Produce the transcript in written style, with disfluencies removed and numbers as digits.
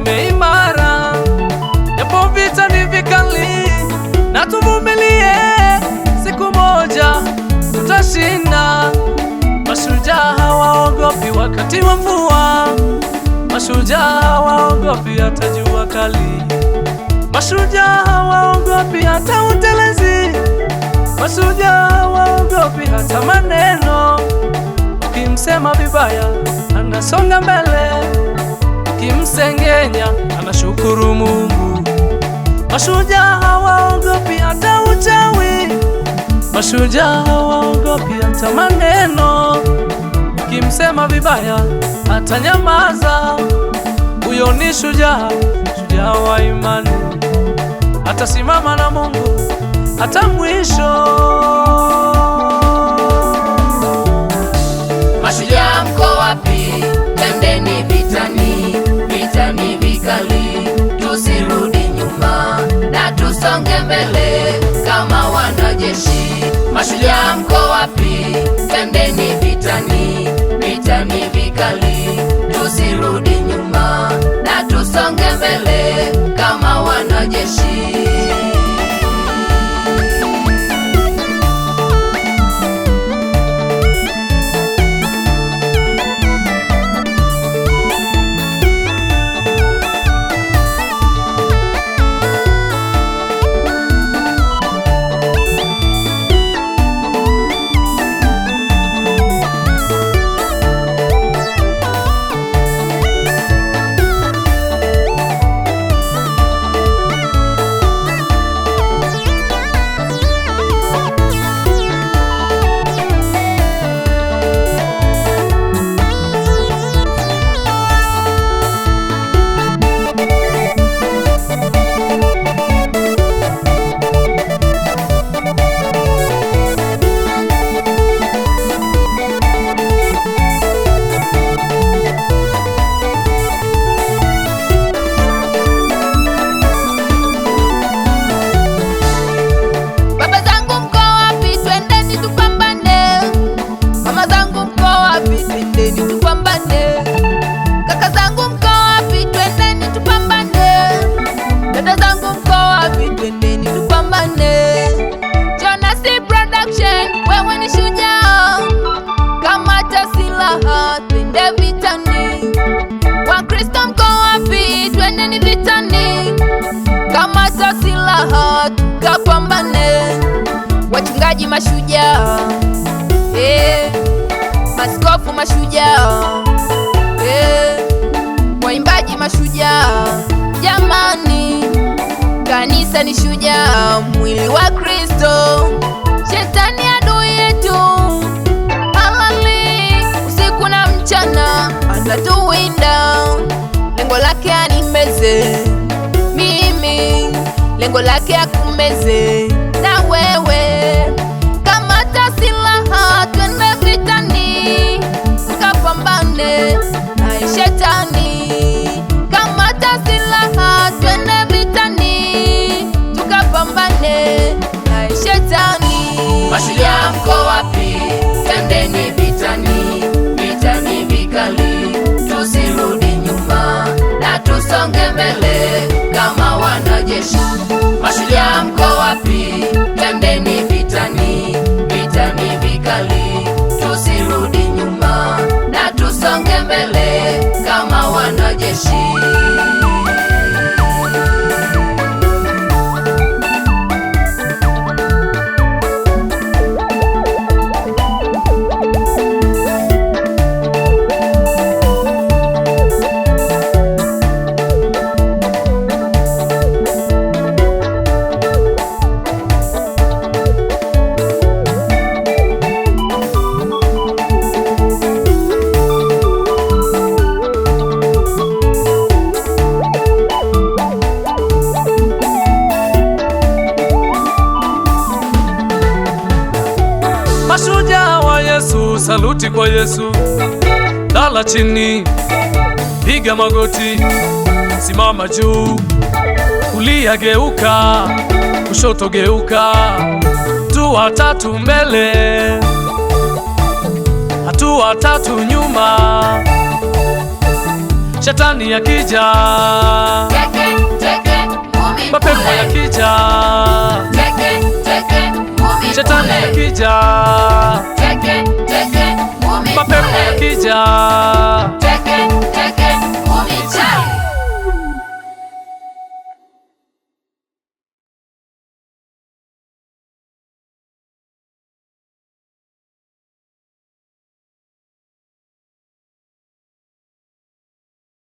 tusimame imara, japo vita ni vikali, na tuvumilie, siku moja tutashinda. Mashujaa hawaogopi wakati wa mvua, mashujaa hawaogopi hata jua kali, mashujaa hawaogopi hata utelezi, mashujaa hawaogopi hata maneno. Ukimsema vibaya anasonga mbele, ukimsengenya anashukuru Mungu. Mashujaa hawaogopi hata uchawi, mashujaa hawaogopi hata maneno. Ukimsema vibaya atanyamaza. Huyo ni shujaa, shujaa wa imani, atasimama na Mungu hata mwisho. Mashujaa mko wapi? Twendeni vitani, vitani vikali, tusirudi nyuma na tusonge mbele kama wanajeshi. Mashujaa mko wapi? Twendeni vitani, vitani vikali, tusirudi nyuma na tusonge mbele kama wanajeshi. Wachungaji mashujaa, maskofu mashujaa, waimbaji mashujaa. Jamani, kanisa ni shujaa, mwili wa Kristo. Shetani adui yetu halali, usiku na mchana anatuwinda. Lengo lake animeze mimi, lengo lake akumeze na wewe. Kamata silaha, twende vitani, tukapambane na shetani. Kamata silaha, twende vitani, tukapambane na shetani. Mashujaa mko wapi? Twendeni vitani, vitani vikali, tusirudi nyuma na tusonge mbele kama wanajeshi. Mashujaa mko wapi? Twendeni vitani, vitani vikali, tusirudi nyuma na tusonge mbele kama wanajeshi. Mashujaa wa Yesu, saluti kwa Yesu. Lala chini, piga magoti, simama juu. Kulia geuka, kushoto geuka, hatua tatu mbele, hatua tatu nyuma. Shetani yakija, mapepo yakija, shetani yakija, mapepo yakija,